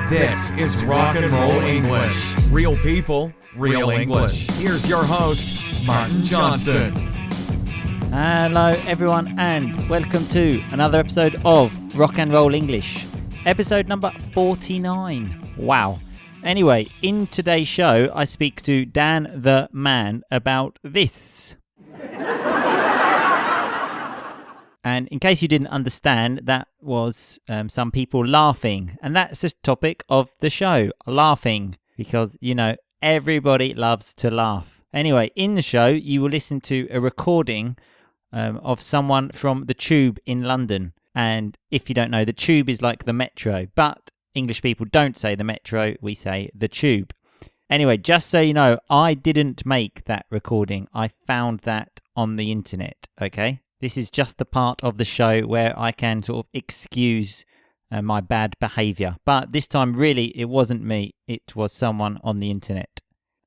This is Rock and Roll English. Real people, real English. Here's your host, Martin Johnston. Hello everyone and welcome to another episode of Rock and Roll English. Episode number 49. Wow. Anyway, in today's show, I speak to Dan the man about this. And in case you didn't understand, that was some people laughing. And that's the topic of the show, laughing. Because, you know, everybody loves to laugh. Anyway, in the show, you will listen to a recording of someone from the Tube in London. And if you don't know, the Tube is like the Metro. But English people don't say the Metro, we say the Tube. Anyway, just so you know, I didn't make that recording. I found that on the internet, okay? This is just the part of the show where I can sort of excuse my bad behaviour. But this time, really, it wasn't me. It was someone on the internet.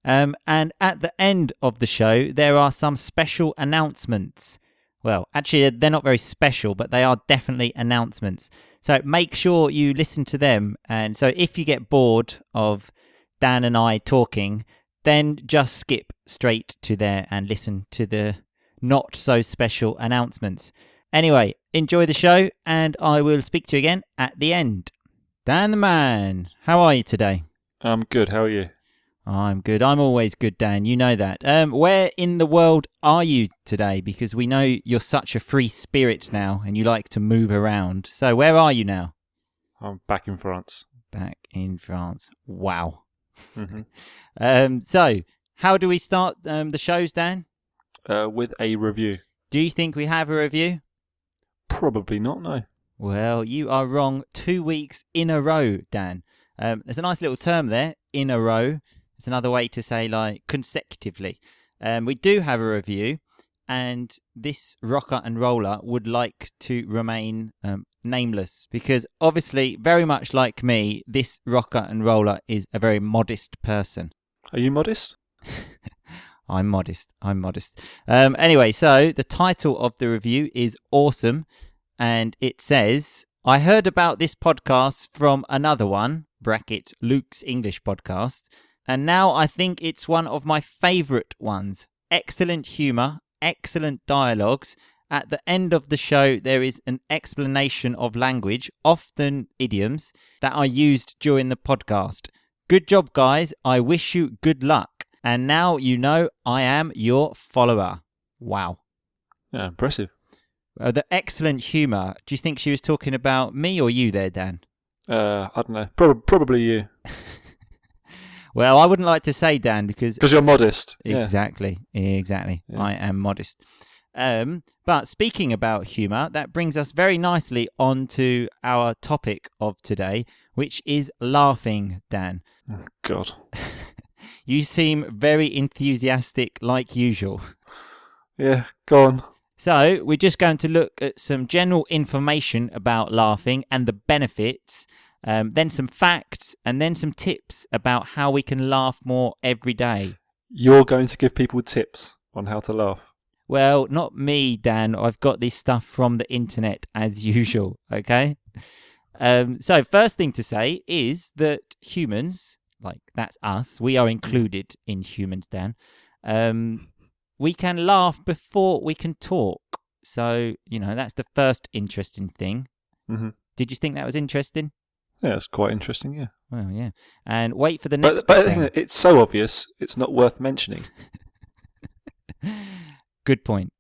And at the end of the show, there are some special announcements. Well, actually, they're not very special, but they are definitely announcements. So make sure you listen to them. And so if you get bored of Dan and I talking, then just skip straight to there and listen to the not so special announcements. Anyway, enjoy the show and I will speak to you again at the end. Dan the man, how are you today? I'm good, how are you? I'm good. I'm always good, Dan. You know that. Where in the world are you today? Because we know you're such a free spirit now and you like to move around. So where are you now? I'm back in France. Back in France. Wow. Mm-hmm. So how do we start the shows, Dan? With a review. Do you think we have a review? Probably not, no. Well, you are wrong 2 weeks in a row, Dan. There's a nice little term there, in a row. It's another way to say, like, consecutively. We do have a review, and this rocker and roller would like to remain nameless, because obviously, very much like me, this rocker and roller is a very modest person. Are you modest? I'm modest. Anyway, so the title of the review is awesome, and it says, I heard about this podcast from another one, bracket Luke's English podcast, and now I think it's one of my favourite ones. Excellent humour, excellent dialogues. At the end of the show, there is an explanation of language, often idioms, that are used during the podcast. Good job, guys. I wish you good luck. And now you know I am your follower. Wow. Yeah, impressive. The excellent humour. Do you think she was talking about me or you there, Dan? I don't know. Probably you. Well, I wouldn't like to say Dan because you're modest. Exactly. Yeah. I am modest. But speaking about humour, that brings us very nicely on to our topic of today, which is laughing, Dan. Oh, God. You seem very enthusiastic like usual. Yeah, go on. So, we're just going to look at some general information about laughing and the benefits, then some facts, and then some tips about how we can laugh more every day. You're going to give people tips on how to laugh? Well, not me, Dan. I've got this stuff from the internet as usual, okay? So, first thing to say is that humans, like that's us, we are included in humans, Dan. We can laugh before we can talk. So, you know, that's the first interesting thing. Mm-hmm. Did you think that was interesting? Yeah, it's quite interesting, yeah. Well, yeah. And wait for the next But I think it's so obvious, it's not worth mentioning. Good point.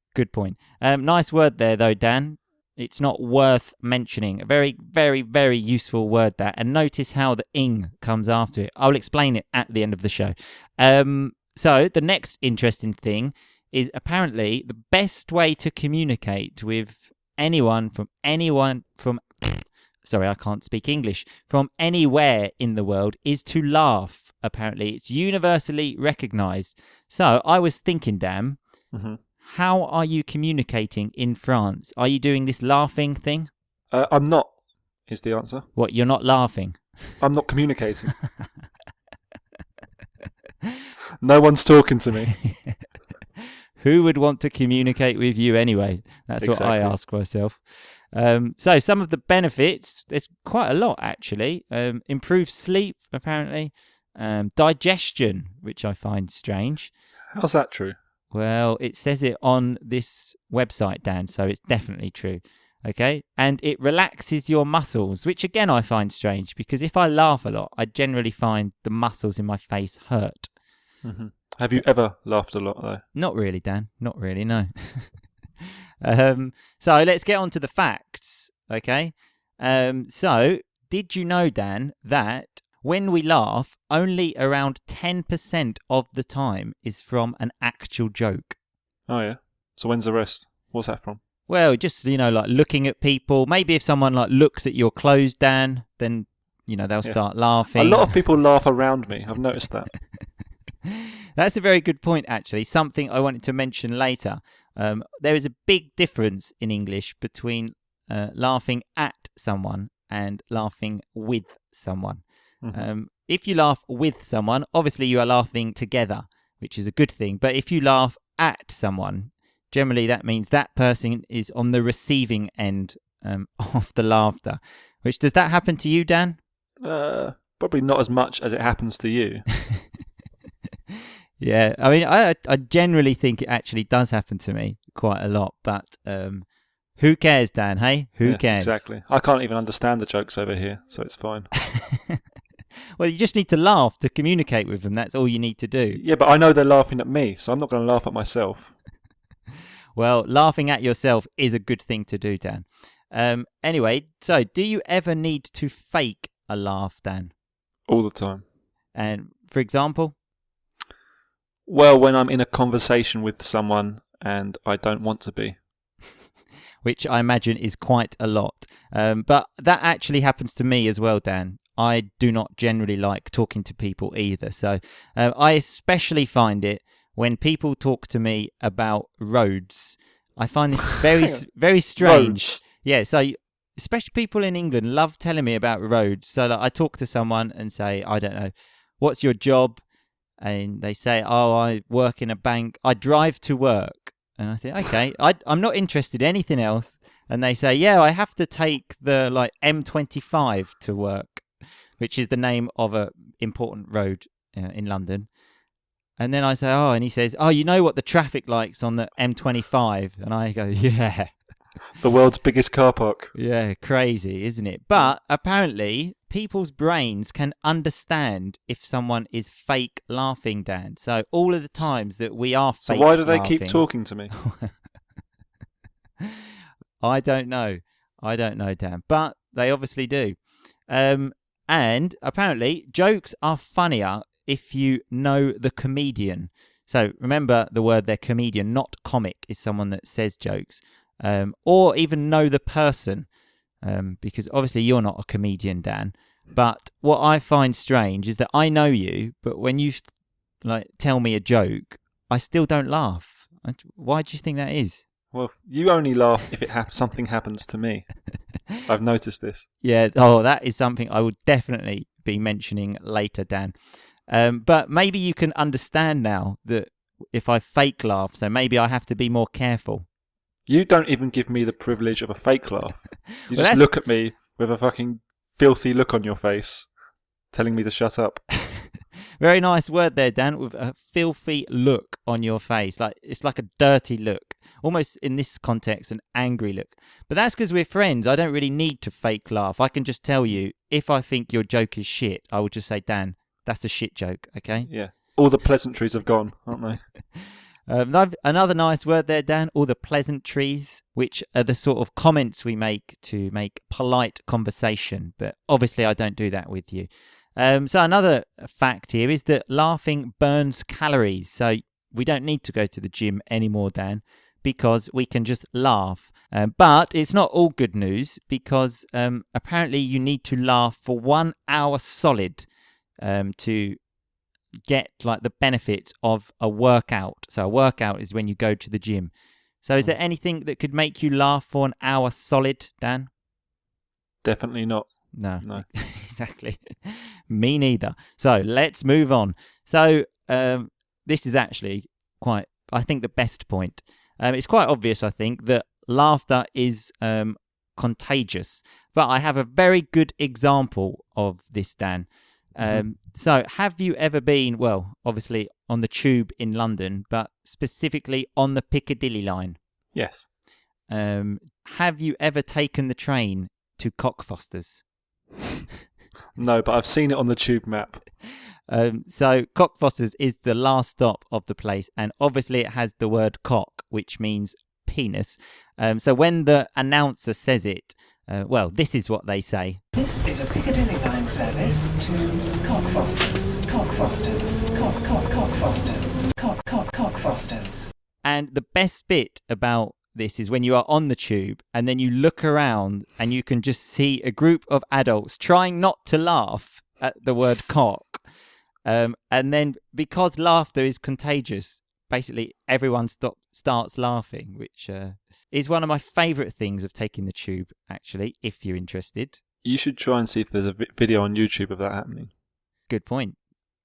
Nice word there, though, Dan. It's not worth mentioning. A very, very, very useful word, that. And notice how the ing comes after it. I'll explain it at the end of the show. So the next interesting thing is apparently the best way to communicate with anyone from sorry, I can't speak English, from anywhere in the world is to laugh. Apparently, it's universally recognized. So I was thinking, Dan, how are you communicating in France? Are you doing this laughing thing? I'm not, is the answer. What, you're not laughing? I'm not communicating. No one's talking to me. Who would want to communicate with you anyway? That's exactly what I ask myself. So some of the benefits, there's quite a lot actually. Improved sleep, apparently. Digestion, which I find strange. How's that true? Well, it says it on this website, Dan, so it's definitely true. Okay, and it relaxes your muscles, which again I find strange because if I laugh a lot, I generally find the muscles in my face hurt. Mm-hmm. Have you ever laughed a lot though? Not really, Dan. Not really, no. So let's get on to the facts, okay? So did you know, Dan, that when we laugh, only around 10% of the time is from an actual joke? Oh yeah. So when's the rest? What's that from? Well, just, like looking at people. Maybe if someone like looks at your clothes, Dan, then, they'll start laughing. A lot of people laugh around me. I've noticed that. That's a very good point, actually. Something I wanted to mention later. There is a big difference in English between laughing at someone and laughing with someone. Mm-hmm. If you laugh with someone, obviously you are laughing together, which is a good thing. But if you laugh at someone, generally that means that person is on the receiving end of the laughter. Which, does that happen to you, Dan? Probably not as much as it happens to you. Yeah, I mean, I generally think it actually does happen to me quite a lot, but who cares, Dan, hey? Who cares? Exactly. I can't even understand the jokes over here, so it's fine. Well, you just need to laugh to communicate with them. That's all you need to do. Yeah, but I know they're laughing at me, so I'm not going to laugh at myself. Well, laughing at yourself is a good thing to do, Dan. Anyway, so do you ever need to fake a laugh, Dan? All the time. And for example? Well, when I'm in a conversation with someone and I don't want to be. Which I imagine is quite a lot. But that actually happens to me as well, Dan. I do not generally like talking to people either. So I especially find it when people talk to me about roads. I find this very strange. Roads. Yeah, so especially people in England love telling me about roads. So I talk to someone and say, I don't know, what's your job? And they say, oh, I work in a bank. I drive to work. And I think, okay, I'm not interested in anything else. And they say, yeah, I have to take the M25 to work, which is the name of a important road in London. And then I say, oh, and he says, oh, you know what the traffic likes on the M25? And I go, yeah. The world's biggest car park. Yeah, crazy, isn't it? But apparently, people's brains can understand if someone is fake laughing, Dan. So all of the times that we are fake laughing... So why do they keep talking to me? I don't know, Dan. But they obviously do. And apparently, jokes are funnier if you know the comedian. So remember the word there, comedian, not comic, is someone that says jokes. Or even know the person, because obviously you're not a comedian, Dan. But what I find strange is that I know you, but when you tell me a joke, I still don't laugh. Why do you think that is? Well, you only laugh if something happens to me. I've noticed this. Yeah, that is something I will definitely be mentioning later, Dan. But maybe you can understand now that if I fake laugh, so maybe I have to be more careful. You don't even give me the privilege of a fake laugh. You just look at me with a fucking filthy look on your face, telling me to shut up. Very nice word there, Dan, with a filthy look on your face. It's like a dirty look. Almost in this context, an angry look. But that's because we're friends. I don't really need to fake laugh. I can just tell you, if I think your joke is shit, I will just say, Dan, that's a shit joke, okay? Yeah. All the pleasantries have gone, aren't they? Another nice word there, Dan, all the pleasantries, which are the sort of comments we make to make polite conversation. But obviously I don't do that with you. So another fact here is that laughing burns calories. So we don't need to go to the gym anymore, Dan, because we can just laugh. But it's not all good news, because apparently you need to laugh for 1 hour solid to get the benefits of a workout. So a workout is when you go to the gym. So is there anything that could make you laugh for 1 hour solid, Dan? Definitely not. No. Exactly. Me neither. So let's move on. So this is actually I think the best point. It's quite obvious, I think, that laughter is contagious. But I have a very good example of this, Dan. So have you ever been, well, obviously on the tube in London, but specifically on the Piccadilly line? Yes. Have you ever taken the train to COCKfosters? No, but I've seen it on the tube map. So COCKfosters is the last stop of the place, and obviously it has the word cock, which means penis. So when the announcer says it, well, this is what they say. This is a Piccadilly line service to COCKfosters. COCKfosters. COCKfosters. COCKfosters. And the best bit about this is when you are on the tube and then you look around and you can just see a group of adults trying not to laugh at the word cock. And then because laughter is contagious, basically everyone starts laughing, which is one of my favourite things of taking the tube, actually, if you're interested. You should try and see if there's a video on YouTube of that happening. Good point.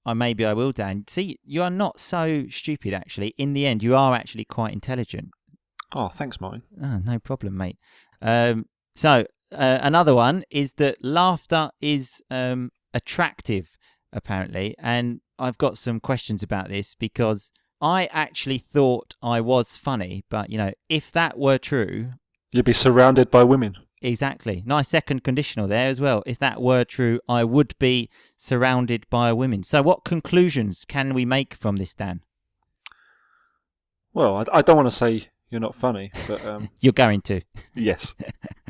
Maybe I will, Dan. See, you are not so stupid, actually. In the end, you are actually quite intelligent. Oh, thanks, Martin. Oh, no problem, mate. Another one is that laughter is attractive, apparently. And I've got some questions about this because I actually thought I was funny. But, if that were true... You'd be surrounded by women. Exactly. Nice second conditional there as well. If that were true, I would be surrounded by women. So what conclusions can we make from this, Dan? Well, I don't want to say you're not funny, but... You're going to. Yes,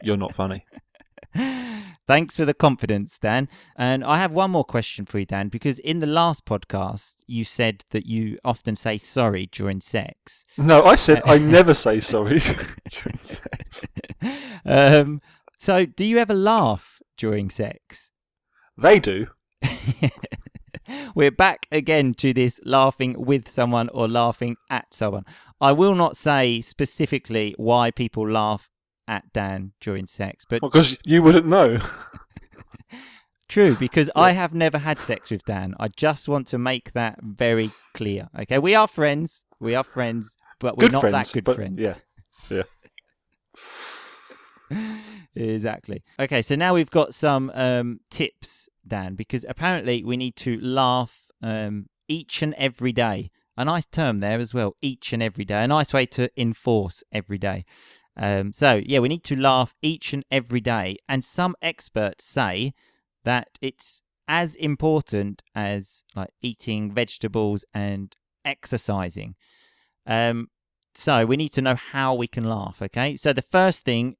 you're not funny. Thanks for the confidence, Dan. And I have one more question for you, Dan, because in the last podcast, you said that you often say sorry during sex. No, I said I never say sorry during sex. So do you ever laugh during sex? They do. We're back again to this laughing with someone or laughing at someone. I will not say specifically why people laugh at Dan during sex, but because you wouldn't know. True, because I have never had sex with Dan. I just want to make that very clear. Okay, we are friends, but we're Good not friends, that good but friends. Yeah. Exactly. Okay, so now we've got some tips, Dan, because apparently we need to laugh each and every day. A nice term there as well, each and every day. A nice way to enforce every day. We need to laugh each and every day. And some experts say that it's as important as like eating vegetables and exercising. So we need to know how we can laugh, okay? So the first thing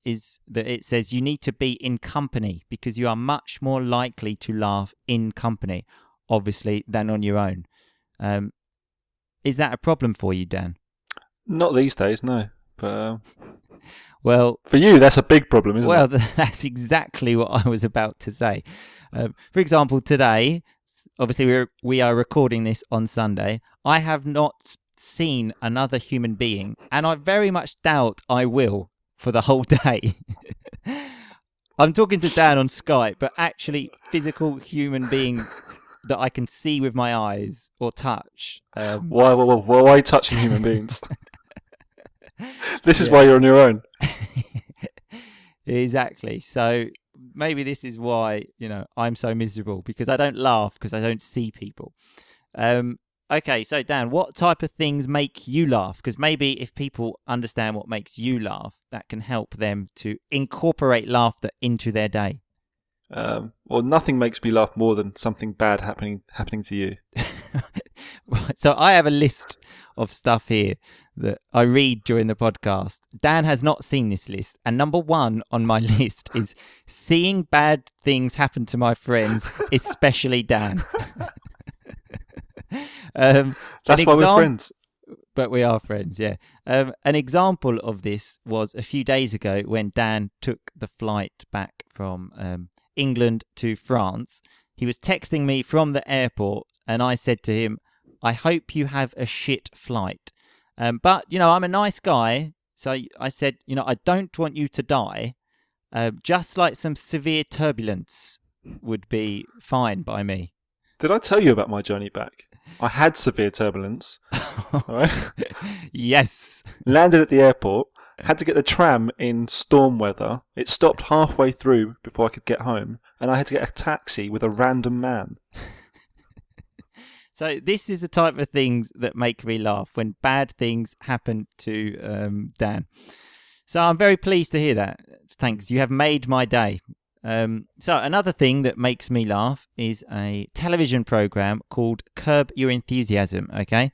is that it says you need to be in company because you are much more likely to laugh in company, obviously, than on your own. Is that a problem for you, Dan? Not these days, no. But well, for you, that's a big problem, isn't it? Well, that's exactly what I was about to say. For example, today, obviously we are recording this on Sunday. I have not seen another human being, and I very much doubt I will for the whole day. I'm talking to Dan on Skype, but actually physical human being that I can see with my eyes or touch. Why are you touching human beings? This is why you're on your own. Exactly. So maybe this is why, I'm so miserable because I don't laugh because I don't see people. Okay, so Dan, what type of things make you laugh? Because maybe if people understand what makes you laugh, that can help them to incorporate laughter into their day. Well, nothing makes me laugh more than something bad happening to you. Right, so I have a list of stuff here that I read during the podcast. Dan has not seen this list, and number one on my list is seeing bad things happen to my friends, especially Dan. That's why we're friends. But we are friends, yeah. An example of this was a few days ago when Dan took the flight back from England to France. He was texting me from the airport, and I said to him, I hope you have a shit flight. But, I'm a nice guy, so I said, I don't want you to die. Just like some severe turbulence would be fine by me. Did I tell you about my journey back? I had severe turbulence. Right? Yes. Landed at the airport, Had to get the tram in storm weather. It stopped halfway through before I could get home, and I had to get a taxi with a random man. So this is the type of things that make me laugh when bad things happen to Dan. So I'm very pleased to hear that. Thanks. You have made my day. So another thing that makes me laugh is a television program called Curb Your Enthusiasm, okay?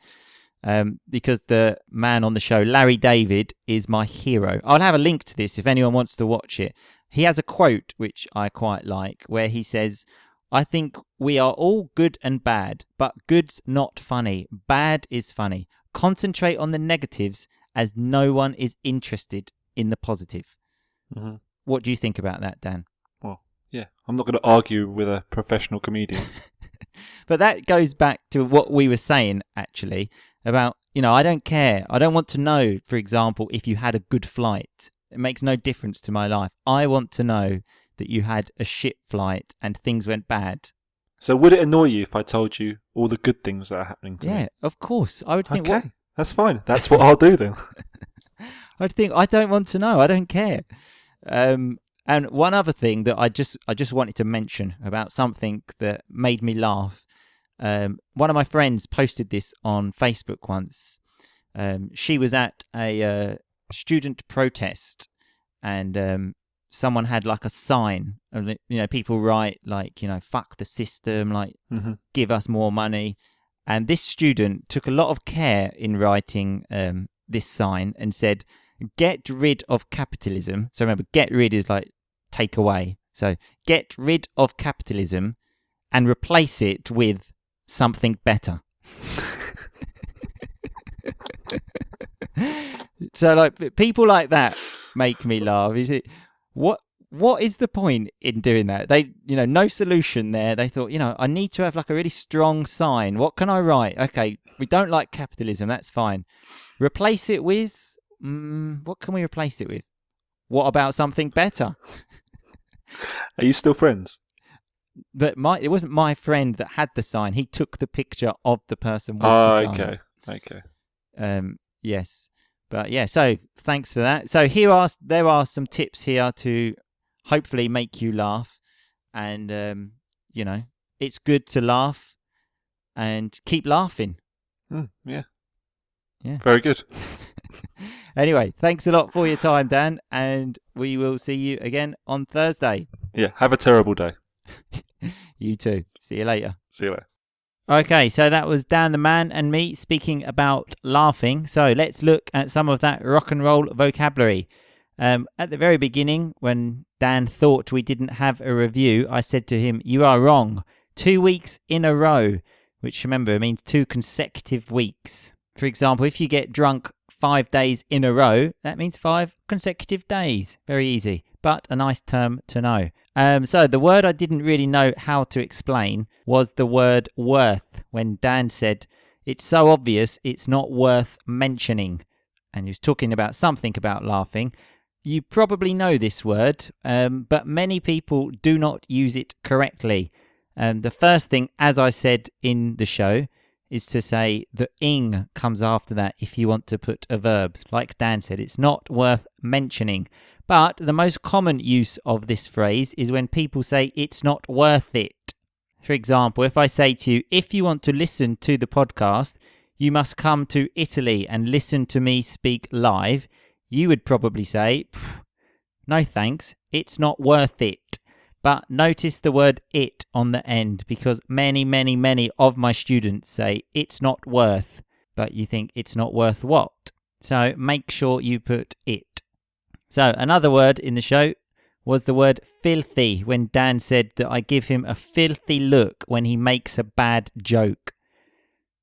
Because the man on the show, Larry David, is my hero. I'll have a link to this if anyone wants to watch it. He has a quote which I quite like where he says, "I think we are all good and bad, but good's not funny. Bad is funny. Concentrate on the negatives as no one is interested in the positive." Mm-hmm. What do you think about that, Dan? Well, yeah, I'm not going to argue with a professional comedian. But that goes back to what we were saying, actually, about, I don't care. I don't want to know, for example, if you had a good flight. It makes no difference to my life. I want to know that you had a shit flight and things went bad. So would it annoy you if I told you all the good things that are happening to me? Yeah, of course. I would think, okay, that's fine. That's what I'll do then. I'd think, I don't want to know. I don't care. And one other thing that I just wanted to mention about something that made me laugh. One of my friends posted this on Facebook once. She was at a student protest, and someone had like a sign. People write like, fuck the system, like give us more money. And this student took a lot of care in writing this sign and said, "Get rid of capitalism." So remember, get rid is like take away. So get rid of capitalism and replace it with something better. So like people like that make me laugh. Is it what is the point in doing that? They no solution there. They thought, I need to have like a really strong sign. What can I write? Okay, we don't like capitalism, that's fine. Replace it with what can we replace it with? What about something better? Are you still friends? But it wasn't my friend that had the sign. He took the picture of the person with the sign. Okay. Yes. But yeah, so thanks for that. So there are some tips here to hopefully make you laugh. And, it's good to laugh and keep laughing. Yeah. Yeah. Very good. Anyway, thanks a lot for your time, Dan. And we will see you again on Thursday. Yeah. Have a terrible day. You too. See you later. See you later. Okay, so that was Dan the Man and me speaking about laughing. So let's look at some of that rock and roll vocabulary. At the very beginning, when Dan thought we didn't have a review, I said to him, "You are wrong. 2 weeks in a row," which, remember, means 2 consecutive weeks. For example, if you get drunk 5 days in a row, that means 5 consecutive days. Very easy, but a nice term to know. So the word I didn't really know how to explain was the word worth, when Dan said, "It's so obvious it's not worth mentioning." And he was talking about something about laughing. You probably know this word, but many people do not use it correctly. The first thing, as I said in the show, is to say the ing comes after that if you want to put a verb. Like Dan said, it's not worth mentioning. But the most common use of this phrase is when people say it's not worth it. For example, if I say to you, if you want to listen to the podcast, you must come to Italy and listen to me speak live, you would probably say, no thanks, it's not worth it. But notice the word it on the end, because many, many, many of my students say it's not worth, but you think it's not worth what? So make sure you put it. So another word in the show was the word filthy, when Dan said that I give him a filthy look when he makes a bad joke.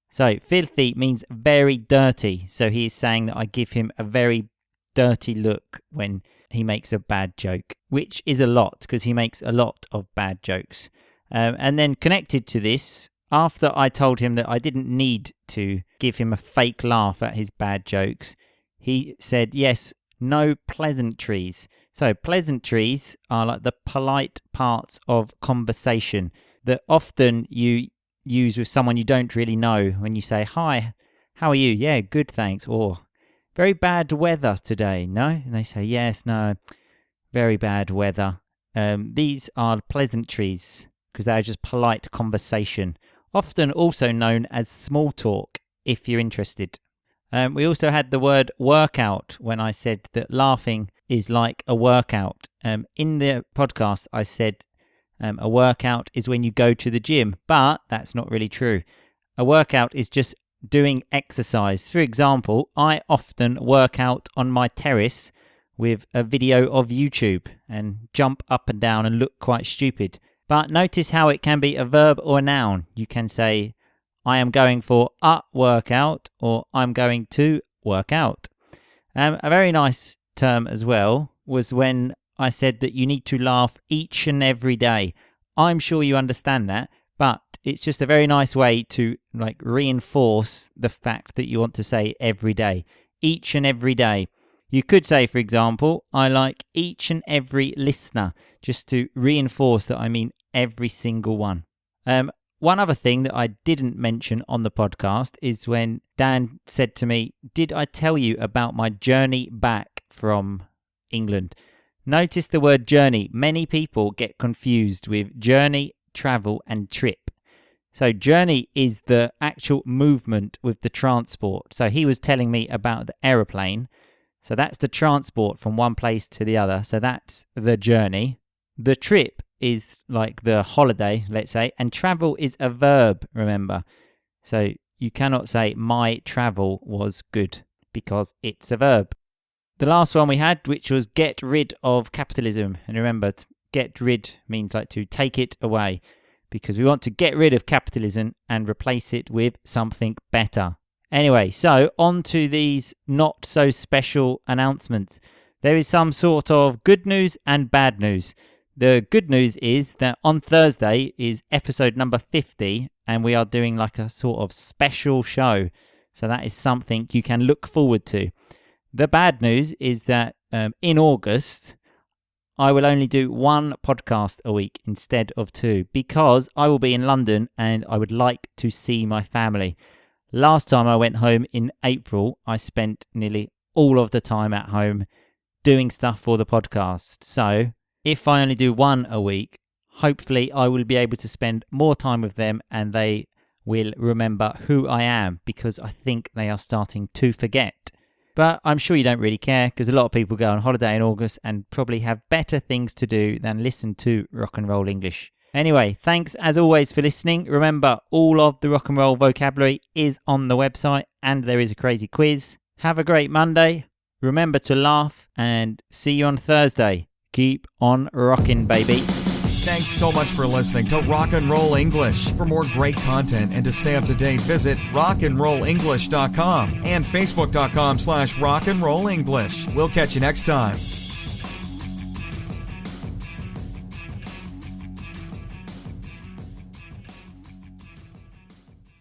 So filthy means very dirty. So he is saying that I give him a very dirty look when he makes a bad joke, which is a lot because he makes a lot of bad jokes. And then connected to this, after I told him that I didn't need to give him a fake laugh at his bad jokes, he said, yes, no pleasantries. So pleasantries are like the polite parts of conversation that often you use with someone you don't really know when you say, hi, how are you? Yeah, good, thanks. Or very bad weather today, no? And they say, yes, no, very bad weather. These are pleasantries because they're just polite conversation, often also known as small talk, if you're interested. We also had the word workout when I said that laughing is like a workout. In the podcast, I said a workout is when you go to the gym, but that's not really true. A workout is just doing exercise. For example, I often work out on my terrace with a video of YouTube and jump up and down and look quite stupid. But notice how it can be a verb or a noun. You can say, I am going for a workout, or I'm going to work out. A very nice term as well was when I said that you need to laugh each and every day. I'm sure you understand that, but it's just a very nice way to reinforce the fact that you want to say every day. Each and every day. You could say, for example, I like each and every listener, just to reinforce that I mean every single one. One other thing that I didn't mention on the podcast is when Dan said to me, did I tell you about my journey back from England? Notice the word journey. Many people get confused with journey, travel and trip. So journey is the actual movement with the transport. So he was telling me about the aeroplane. So that's the transport from one place to the other. So that's the journey. The trip is like the holiday, let's say, and travel is a verb, remember. So you cannot say my travel was good because it's a verb. The last one we had, which was get rid of capitalism. And remember, get rid means like to take it away because we want to get rid of capitalism and replace it with something better. Anyway, so on to these not so special announcements. There is some sort of good news and bad news. The good news is that on Thursday is episode number 50 and we are doing like a sort of special show. So that is something you can look forward to. The bad news is that in August, I will only do one podcast a week instead of two because I will be in London and I would like to see my family. Last time I went home in April, I spent nearly all of the time at home doing stuff for the podcast. So if I only do one a week, hopefully I will be able to spend more time with them and they will remember who I am because I think they are starting to forget. But I'm sure you don't really care because a lot of people go on holiday in August and probably have better things to do than listen to Rock and Roll English. Anyway, thanks as always for listening. Remember, all of the rock and roll vocabulary is on the website and there is a crazy quiz. Have a great Monday. Remember to laugh and see you on Thursday. Keep on rocking, baby. Thanks so much for listening to Rock and Roll English. For more great content and to stay up to date, visit rockandrollenglish.com and facebook.com/rockandrollenglish. We'll catch you next time.